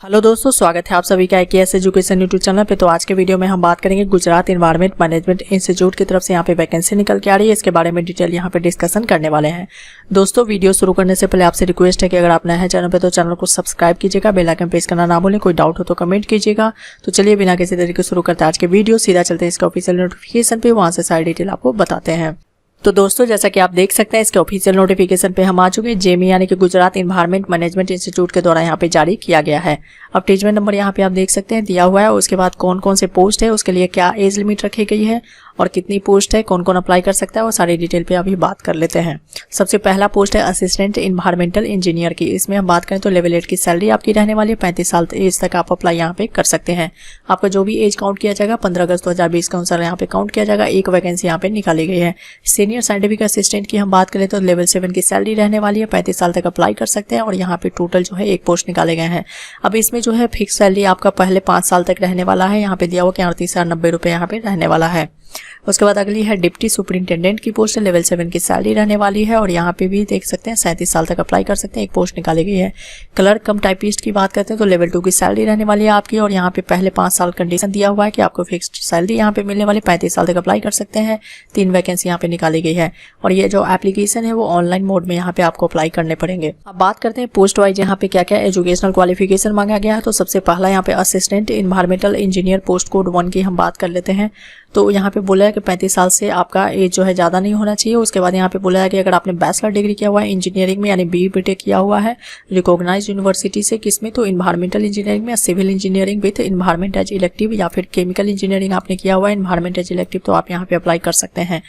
Hello दोस्तों, स्वागत है आप सभी का IKS एजुकेशन यूट्यूब चैनल पे। तो आज के वीडियो में हम बात करेंगे गुजरात एनवायरमेंट मैनेजमेंट इंस्टीट्यूट की तरफ से यहाँ पे वैकेंसी निकल के आ रही है। इसके बारे में डिटेल यहाँ पे डिस्कशन करने वाले हैं। दोस्तों, वीडियो शुरू करने से पहले आपसे रिक्वेस्ट है कि अगर आप नए हैं चैनल पे तो चैनल को सब्सक्राइब कीजिएगा, बेल आइकन प्रेस करना ना भूलें। कोई डाउट हो तो कमेंट कीजिएगा। तो चलिए बिना किसी तरीके शुरू करते हैं आज के वीडियो, सीधा चलते हैं इसके ऑफिशियल नोटिफिकेशन पे, वहाँ से सारी डिटेल आपको बताते हैं। तो दोस्तों, जैसा कि आप देख सकते हैं इसके ऑफिशियल नोटिफिकेशन पे हम आ चुके हैं। जेमी यानी कि गुजरात एनवायरमेंट मैनेजमेंट इंस्टीट्यूट के द्वारा यहाँ पे जारी किया गया है। अब अटैचमेंट नंबर यहाँ पे आप देख सकते हैं दिया हुआ है। उसके बाद कौन कौन से पोस्ट है, उसके लिए क्या एज लिमिट रखी गई है और कितनी पोस्ट है, कौन कौन अप्लाई कर सकता है, वो सारी डिटेल पे अभी बात कर लेते हैं। सबसे पहला पोस्ट है असिस्टेंट इन्वायरमेंटल इंजीनियर की। इसमें हम बात करें तो लेवल 8 की सैलरी आपकी रहने वाली है। 35 साल एज तक आप अप्लाई यहाँ पे कर सकते हैं। आपका जो भी एज काउंट किया जाएगा 15 अगस्त 2020 के अनुसार यहाँ पे काउंट किया जाएगा। एक वैकेंसी यहाँ पे निकाली गई है। सीनियर साइंटिफिक असिस्टेंट की हम बात करें तो लेवल 7 की सैलरी रहने वाली है। 35 साल तक अप्लाई कर सकते हैं और यहाँ पे टोटल जो है एक पोस्ट निकाले गए हैं। अब इसमें जो है फिक्स सैलरी आपका पहले 5 साल तक रहने वाला है। यहाँ पे दिया हुआ कि 38,090 रुपये यहाँ पे रहने वाला है। उसके बाद अगली है डिप्टी सुपरिंटेंडेंट की पोस्ट है। लेवल 7 की सैलरी रहने वाली है और यहाँ पे भी देख सकते हैं 37 साल तक अप्लाई कर सकते हैं। एक पोस्ट निकाली गई है। क्लर्क कम टाइपिस्ट की बात करते हैं तो लेवल 2 की सैलरी रहने वाली है आपकी और यहाँ पे पहले 5 साल कंडीशन दिया हुआ है कि आपको फिक्स्ड सैलरी यहाँ पे मिलने वाली। 35 साल तक अप्लाई कर सकते हैं। 3 वैकेंसी यहाँ पे निकाली गई है और ये जो एप्लीकेशन है वो ऑनलाइन मोड में यहाँ पे आपको अप्लाई करने पड़ेंगे। अब बात करते हैं पोस्ट वाइज यहाँ पे क्या क्या एजुकेशनल क्वालिफिकेशन मांगा गया है। तो सबसे पहला यहाँ पे assistant environmental engineer post code 1 की हम बात कर लेते हैं। तो यहाँ पे बोला है कि 35 साल से आपका एज जो है ज़्यादा नहीं होना चाहिए। उसके बाद यहाँ पे बोला है कि अगर आपने बैचलर डिग्री किया हुआ है इंजीनियरिंग में यानी BE BTech किया हुआ है रिकॉग्नाइज्ड यूनिवर्सिटी से, किसमें तो इन्वायरमेंटल इंजीनियरिंग में या civil engineering with environment as elective या फिर केमिकल इंजीनियरिंग आपने किया हुआ है इन्वायरमेंट एज इलेक्टिव, तो आप यहाँ पे अप्लाई कर सकते हैं।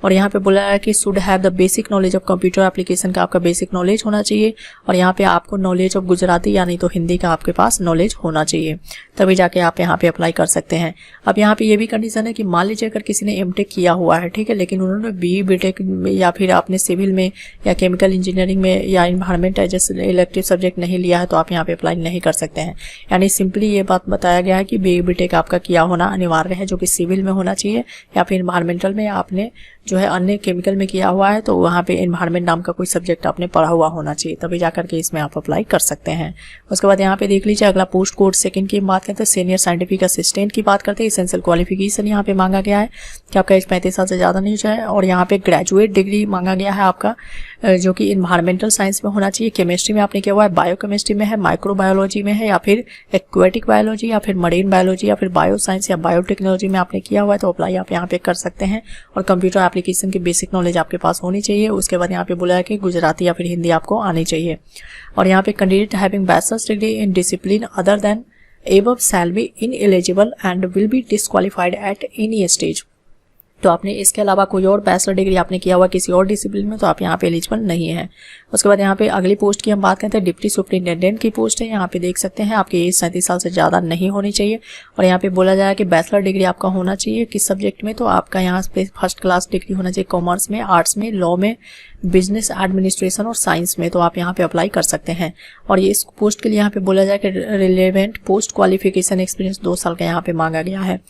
और यहाँ पे बोला है कि should have the basic knowledge of computer application का आपका बेसिक नॉलेज होना चाहिए और यहाँ पे आपको नॉलेज ऑफ गुजराती यानी तो हिंदी का आपके पास नॉलेज होना चाहिए, तभी जाके आप यहाँ पे अप्लाई कर सकते हैं। अब यहाँ पे ये भी कंडीशन है कि मान लीजिए अगर किसी ने MTech किया हुआ है, ठीक है, लेकिन उन्होंने BE BTech या फिर आपने सिविल में या केमिकल इंजीनियरिंग में या इन्वायरमेंट एज इलेक्टिव सब्जेक्ट नहीं लिया है तो आप यहाँ पे अप्लाई नहीं कर सकते हैं। यानी सिंपली ये बात बताया गया है कि BE BTech आपका किया होना अनिवार्य है, जो कि सिविल में होना चाहिए या फिर इन्वायरमेंटल में आपने जो है अन्य केमिकल में किया हुआ है तो वहाँ पे इन्वायरमेंट नाम का कोई सब्जेक्ट आपने पढ़ा हुआ होना चाहिए, तभी जाकर के इसमें आप अप्लाई कर सकते हैं। उसके बाद यहाँ पे देख लीजिए अगला पोस्ट कोड 2 की बात करते हैं सीनियर साइंटिफिक असिस्टेंट की बात करते हैं। एसेंशियल क्वालिफिकेशन यहाँ पे मांगा गया है कि आपका एज 35 साल से ज़्यादा नहीं है और यहाँ पे ग्रेजुएट डिग्री मांगा गया है आपका, जो कि इन्वायरमेंटल साइंस में होना चाहिए। केमिस्ट्री में आपने किया हुआ है, बायोकेमिस्ट्री में है, माइक्रोबायोलॉजी में है या फिर एक्वेटिक बायोलॉजी या फिर मरीन बायोलॉजी या फिर बायो साइंस या बायोटेक्नोलॉजी में आपने किया हुआ है तो अप्लाई आप यहाँ पे कर सकते हैं। और कंप्यूटर एप्लीकेशन की बेसिक नॉलेज आपके पास होनी चाहिए। उसके बाद यहाँ पे बोला है कि गुजराती या फिर हिंदी आपको आनी चाहिए। और यहाँ पे candidate having bachelors degree in discipline other than above shall be ineligible and will be disqualified at any stage। तो आपने इसके अलावा कोई और बैचलर डिग्री आपने किया हुआ किसी और डिसिप्लिन में तो आप यहाँ पे एलिजिबल नहीं है। उसके बाद यहाँ पे अगली पोस्ट की हम बात करते हैं डिप्टी सुपरिंटेंडेंट की पोस्ट है। यहाँ पे देख सकते हैं आपकी एज 37 साल से ज़्यादा नहीं होनी चाहिए और यहाँ पे बोला जाए कि बैचलर डिग्री आपका होना चाहिए किस सब्जेक्ट में, तो आपका यहाँ पे फर्स्ट क्लास डिग्री होना चाहिए कॉमर्स में, आर्ट्स में, लॉ में, बिजनेस एडमिनिस्ट्रेशन और साइंस में, तो आप यहाँ पे अप्लाई कर सकते हैं। और ये इस पोस्ट के लिए यहाँ पे बोला जाए कि रिलेवेंट पोस्ट क्वालिफिकेशन एक्सपीरियंस 2 साल का यहाँ पे मांगा गया है।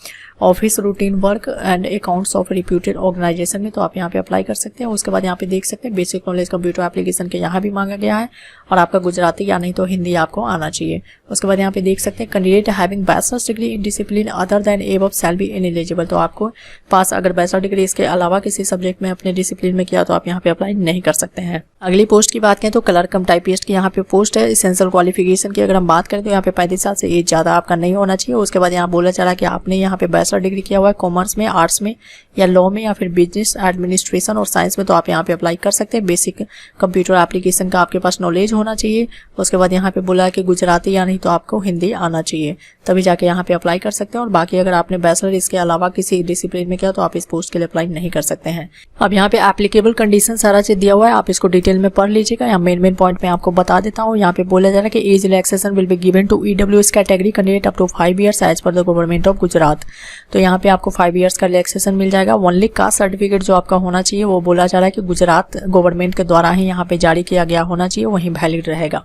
Office routine work and accounts of reputed organisation में, तो आप यहाँ पे अप्लाई कर सकते हैं। उसके बाद यहाँ पे देख सकते हैं बेसिक नॉलेज कंप्यूटर एप्लीकेशन के यहाँ भी मांगा गया है और आपका गुजराती या नहीं तो हिंदी आपको आना चाहिए। उसके बाद यहाँ पे देख सकते हैं candidate having bachelors degree in discipline other than above shall be ineligible, तो आपको पास अगर बैचलर डिग्री इसके अलावा किसी सब्जेक्ट में अपने डिसिप्लिन में किया तो आप यहाँ पे अप्लाई नहीं कर सकते हैं। अगली पोस्ट की बात करें तो क्लर्क कम टाइपिस्ट की यहाँ पे पोस्ट है। एसेंशियल क्वालिफिकेशन की अगर हम बात करें तो यहाँ पे 35 साल से एज ज़्यादा आपका नहीं होना चाहिए। उसके बाद यहाँ बोला चला कि आपने यहाँ पे बैचलर डिग्री किया हुआ है कॉमर्स में, आर्ट्स में या लॉ में या फिर बिजनेस एडमिनिस्ट्रेशन और साइंस में, तो आप यहाँ पे अप्लाई कर सकते हैं। बेसिक कंप्यूटर एप्लीकेशन का आपके पास नॉलेज होना चाहिए। उसके बाद यहाँ पे बोला है कि गुजराती या नहीं तो आपको हिंदी आना चाहिए, तभी जाके यहाँ पे अप्लाई कर सकते हैं। और बाकी अगर आपने बैचलर इसके अलावा किसी डिसिप्लिन में किया तो आप इस पोस्ट के लिए अप्लाई नहीं कर सकते हैं। अब यहाँ पे एप्लीकेबल कंडीशन सारा चीज दिया हुआ है, आप इसको डिटेल में पढ़ लीजिएगा। यहाँ मेन पॉइंट में आपको बता देता हूँ। यहाँ पे बोला जा रहा है कि age relaxation will be given to EWS category candidate up to 5 years age पर द गवर्नमेंट ऑफ गुजरात, तो यहाँ पे आपको 5 ईयर्स का रिलैक्सेशन मिल जाएगा। ओनली कास्ट सर्टिफिकेट जो आपका होना चाहिए वो बोला जा रहा है कि गुजरात गवर्नमेंट के द्वारा ही यहाँ पे जारी किया गया होना चाहिए, वहीं वैलिड रहेगा।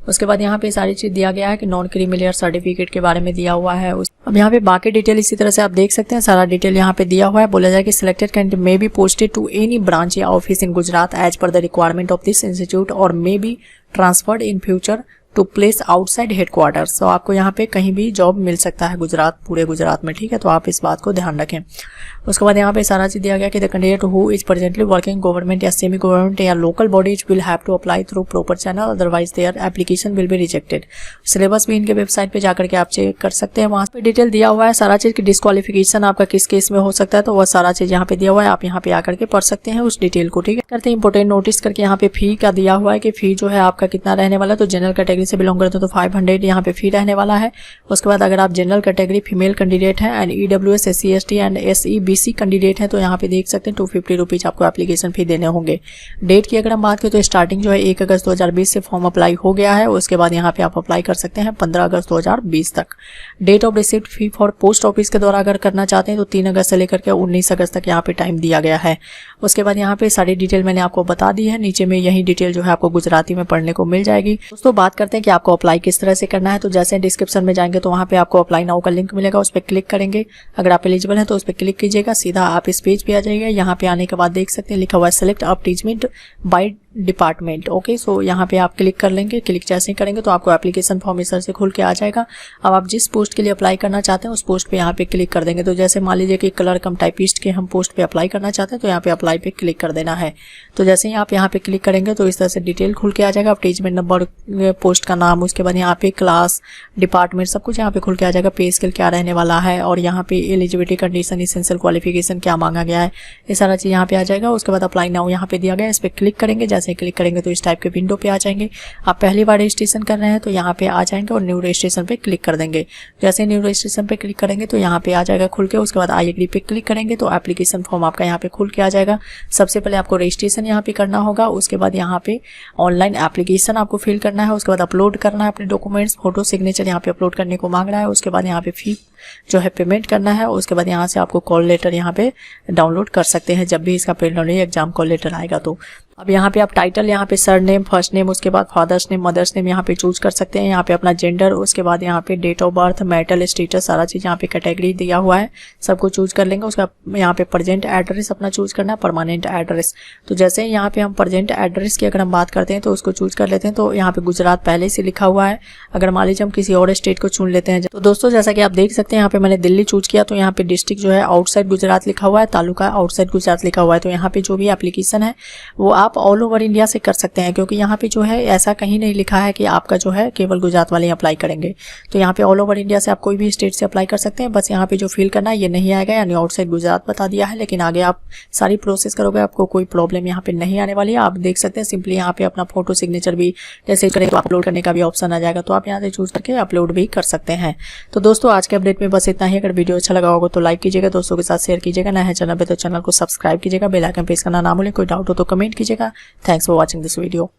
उसके बाद यहाँ पे सारी चीज दिया गया है कि नॉन क्रीमिलियर सर्टिफिकेट के बारे में दिया हुआ है। अब यहाँ पे बाकी डिटेल इसी तरह से आप देख सकते हैं, सारा डिटेल यहाँ पे दिया हुआ है। बोला जाए कि selected candidate may be posted to any branch या ऑफिस इन गुजरात एज पर the requirement of this institute और may be transferred in future to place outside headquarters. तो आपको यहाँ पे कहीं भी जॉब मिल सकता है गुजरात, पूरे गुजरात में, ठीक है। तो आप इस बात को ध्यान रखें। उसके बाद यहाँ पे सारा चीज दिया गया कि the candidate who is presently working government या सेमी गवर्नमेंट या local bodies will have to apply through proper channel, otherwise their application will be rejected. Syllabus भी इनके वेबसाइट पे जाकर के आप चेक कर सकते हैं, वहां पे डिटेल दिया हुआ है सारा चीज की। डिस्क्वालिफिकेशन आपका किस केस में हो सकता है तो वह सारा चीज यहाँ पे दिया हुआ है, आप यहाँ पे आकर के पढ़ सकते हैं उस डिटेल को, ठीक है। करते हैं इंपोर्टेंट नोटिस करके यहाँ पे फी का दिया हुआ है कि फी जो है आपका कितना रहने वाला है। तो जनरल कैटेगरी से बिलोंग करते हो तो 500 यहाँ पे फी रहने वाला है। उसके बाद अगर आप जनरल कैटेगरी फीमेल कैंडिडेट है and EWS SC ST and SE BC candidate है तो यहाँ पे देख सकते हैं 250 रुपीज आपको एप्लीकेशन फी देने होंगे। डेट की अगर हम बात करें तो स्टार्टिंग जो है 1 अगस्त 2020 से फॉर्म अप्लाई हो गया है। उसके बाद यहाँ पे आप अप्लाई कर सकते हैं 15 अगस्त 2020 तक। Date of receipt fee for post office के द्वारा अगर करना चाहते हैं तो 3 अगस्त से लेकर के 19 अगस्त तक यहाँ पे टाइम दिया गया है। उसके बाद यहाँ पे सारी डिटेल मैंने आपको बता दी है, नीचे में यही डिटेल जो है आपको गुजराती में पढ़ने को मिल जाएगी। दोस्तों बात करते हैं कि आपको अप्लाई किस तरह से करना है। तो जैसे डिस्क्रिप्शन में जाएंगे तो वहाँ पे आपको अप्लाई नाउ का लिंक मिलेगा, उस पर क्लिक करेंगे। अगर आप एलिजिबल हैं तो उस पर क्लिक कीजिएगा, सीधा आप इस पेज पे आ जाइएगा। यहाँ पे आने के बाद देख सकते हैं लिखा हुआ है select attachment by department. Okay, so यहाँ पे आप क्लिक कर लेंगे। क्लिक जैसे ही करेंगे तो आपको एप्लीकेशन फॉर्म इस तरह से खुल के आ जाएगा। अब आप जिस पोस्ट के लिए अप्लाई करना चाहते हैं उस पोस्ट पे यहाँ पे क्लिक कर देंगे। तो जैसे मान लीजिए कि कलर कम टाइपिस्ट के हम पोस्ट पे अप्लाई करना चाहते हैं तो यहाँ पे अप्लाई पे क्लिक कर देना है। तो जैसे ही आप यहाँ पे क्लिक करेंगे तो इस तरह से डिटेल खुल के आ जाएगा। अटैचमेंट नंबर, पोस्ट का नाम, उसके बाद यहाँ पे क्लास, डिपार्टमेंट, सब कुछ यहाँ पे खुल के आ जाएगा। पे स्केल क्या रहने वाला है और यहाँ पे एलिजिबिलिटी कंडीशन, एसेंशियल क्वालिफिकेशन क्या मांगा गया है, ये सारा चीज यहाँ पे आ जाएगा। उसके बाद अप्लाई नाउ यहाँ पे दिया गया, इस पे क्लिक करेंगे। जैसे क्लिक करेंगे तो इस टाइप के विंडो पे आ जाएंगे। आप पहली बार रजिस्ट्रेशन कर रहे हैं तो यहाँ पे आ जाएंगे और न्यू रजिस्ट्रेशन पे क्लिक कर देंगे। जैसे न्यू रजिस्ट्रेशन पे क्लिक करेंगे तो यहाँ पे आ जाएगा खुल के। उसके बाद आई एग्री पे क्लिक करेंगे तो एप्लीकेशन फॉर्म आपका यहाँ पे खुल के आ जाएगा। सबसे पहले आपको रजिस्ट्रेशन यहाँ पे करना होगा। उसके बाद यहाँ पे ऑनलाइन एप्लीकेशन आपको फिल करना है। उसके बाद अपलोड करना है अपने डॉक्यूमेंट्स, फोटो, सिग्नेचर यहाँ पे अपलोड करने को मांग रहा है। उसके बाद यहाँ पे फी जो है पेमेंट करना है। उसके बाद यहाँ से आपको कॉल लेटर यहाँ पे डाउनलोड कर सकते हैं जब भी इसका प्रिलिमिनरी एग्जाम कॉल लेटर आएगा। तो अब यहाँ पे आप टाइटल, यहाँ पे सर नेम, फर्स्ट नेम, उसके बाद फादर्स नेम, मदर्स नेम यहाँ पे चूज कर सकते हैं। यहाँ पे अपना जेंडर, उसके बाद यहाँ पे date of birth, marital status, सारा चीज यहाँ पे कैटेगरी दिया हुआ है, सबको चूज कर लेंगे। उसका यहाँ पे प्रेजेंट एड्रेस अपना चूज करना है, परमानेंट एड्रेस। तो जैसे यहाँ पे हम प्रेजेंट एड्रेस की अगर हम बात करते हैं तो उसको चूज कर लेते हैं। तो यहाँ पे गुजरात पहले से लिखा हुआ है। अगर मान लीजिए हम किसी और स्टेट को चुन लेते हैं तो दोस्तों जैसा कि आप देख सकते हैं यहाँ पे मैंने दिल्ली चूज किया तो यहाँ पे डिस्ट्रिक्ट जो है आउटसाइड गुजरात लिखा हुआ है, तालुका आउटसाइड गुजरात लिखा हुआ है। तो यहाँ पे जो भी एप्लीकेशन है वो आप ऑल ओवर इंडिया से कर सकते हैं, क्योंकि यहाँ पे जो है ऐसा कहीं नहीं लिखा है कि आपका जो है केवल गुजरात वाले अप्लाई करेंगे। तो यहाँ पे ऑल ओवर इंडिया से आप कोई भी स्टेट से अप्लाई कर सकते हैं। बस यहाँ पे जो फिल करना है ये नहीं आएगा, यानी आउटसाइड गुजरात बता दिया है, लेकिन आगे आप सारी प्रोसेस करोगे आपको कोई प्रॉब्लम यहाँ पे नहीं आने वाली है। आप देख सकते हैं सिंपली यहाँ पे अपना फोटो, सिग्नेचर भी जैसे करें तो अपलोड करने का भी ऑप्शन आ जाएगा। तो आप यहाँ से चूज करके अपलोड भी कर सकते हैं। तो दोस्तों आज के अपडेट में बस इतना ही। अगर वीडियो अच्छा लगा होगा तो लाइक कीजिएगा, दोस्तों के साथ शेयर कीजिएगा, नया है चैनल पे तो चैनल को सब्सक्राइब कीजिएगा, बेल आइकन प्रेस करना ना भूलें। कोई डाउट हो तो कमेंट कीजिएगा। Thanks for watching this video.